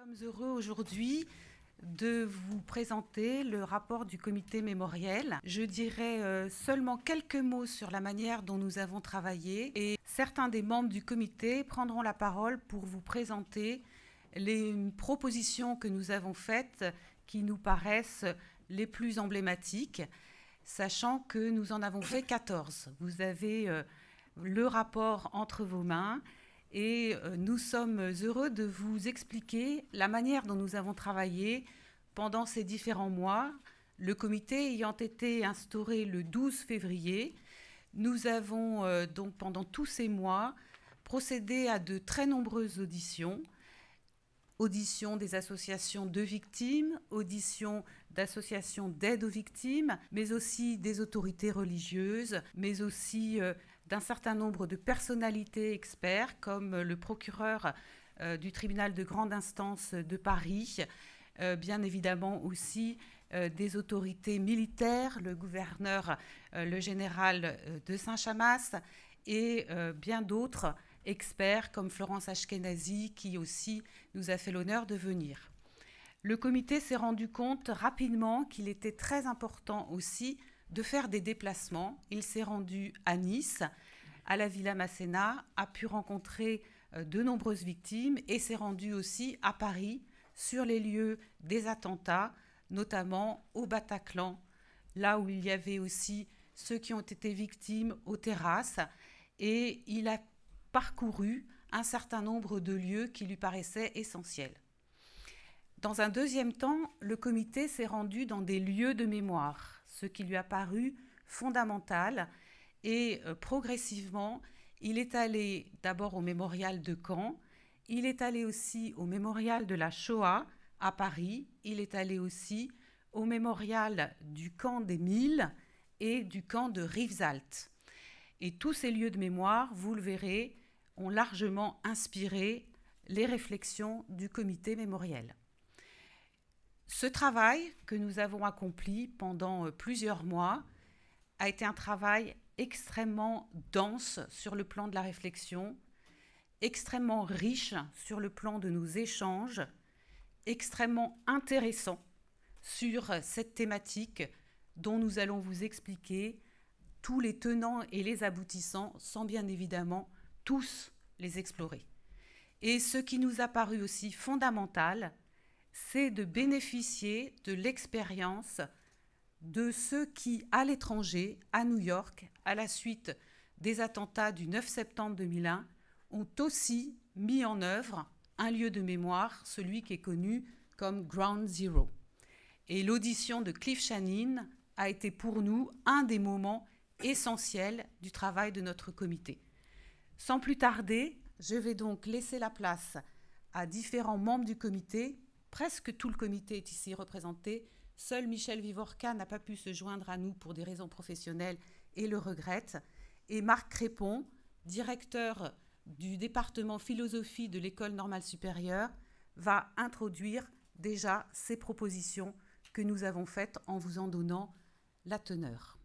Nous sommes heureux aujourd'hui de vous présenter le rapport du comité mémoriel. Je dirai seulement quelques mots sur la manière dont nous avons travaillé et certains des membres du comité prendront la parole pour vous présenter les propositions que nous avons faites qui nous paraissent les plus emblématiques, sachant que nous en avons fait 14. Vous avez le rapport entre vos mains. Et nous sommes heureux de vous expliquer la manière dont nous avons travaillé pendant ces différents mois. Le comité ayant été instauré le 12 février, nous avons donc pendant tous ces mois procédé à de très nombreuses auditions. Auditions des associations de victimes, auditions d'associations d'aide aux victimes, mais aussi des autorités religieuses, mais aussi d'un certain nombre de personnalités experts, comme le procureur du tribunal de grande instance de Paris, bien évidemment aussi des autorités militaires, le gouverneur, le général de Saint-Chamas, et bien d'autres experts comme Florence Ashkenazi, qui aussi nous a fait l'honneur de venir. Le comité s'est rendu compte rapidement qu'il était très important aussi de faire des déplacements. Il s'est rendu à Nice, à la Villa Masséna, a pu rencontrer de nombreuses victimes et s'est rendu aussi à Paris, sur les lieux des attentats, notamment au Bataclan, là où il y avait aussi ceux qui ont été victimes aux terrasses, et il a parcouru un certain nombre de lieux qui lui paraissaient essentiels. Dans un deuxième temps, le comité s'est rendu dans des lieux de mémoire, ce qui lui a paru fondamental, et progressivement, il est allé d'abord au mémorial de Caen, il est allé aussi au mémorial de la Shoah à Paris, il est allé aussi au mémorial du camp des Milles et du camp de Rivesaltes. Et tous ces lieux de mémoire, vous le verrez, ont largement inspiré les réflexions du comité mémoriel. Ce travail que nous avons accompli pendant plusieurs mois a été un travail extrêmement dense sur le plan de la réflexion, extrêmement riche sur le plan de nos échanges, extrêmement intéressant sur cette thématique dont nous allons vous expliquer tous les tenants et les aboutissants, sans bien évidemment tous les explorer. Et ce qui nous a paru aussi fondamental, c'est de bénéficier de l'expérience de ceux qui, à l'étranger, à New York, à la suite des attentats du 9 septembre 2001, ont aussi mis en œuvre un lieu de mémoire, celui qui est connu comme Ground Zero. Et l'audition de Cliff Shanin a été pour nous un des moments essentiels du travail de notre comité. Sans plus tarder, je vais donc laisser la place à différents membres du comité. Presque tout le comité est ici représenté. Seul Michel Vivorca n'a pas pu se joindre à nous pour des raisons professionnelles et le regrette. Et Marc Crépon, directeur du département philosophie de l'École normale supérieure, va introduire déjà ces propositions que nous avons faites en vous en donnant la teneur.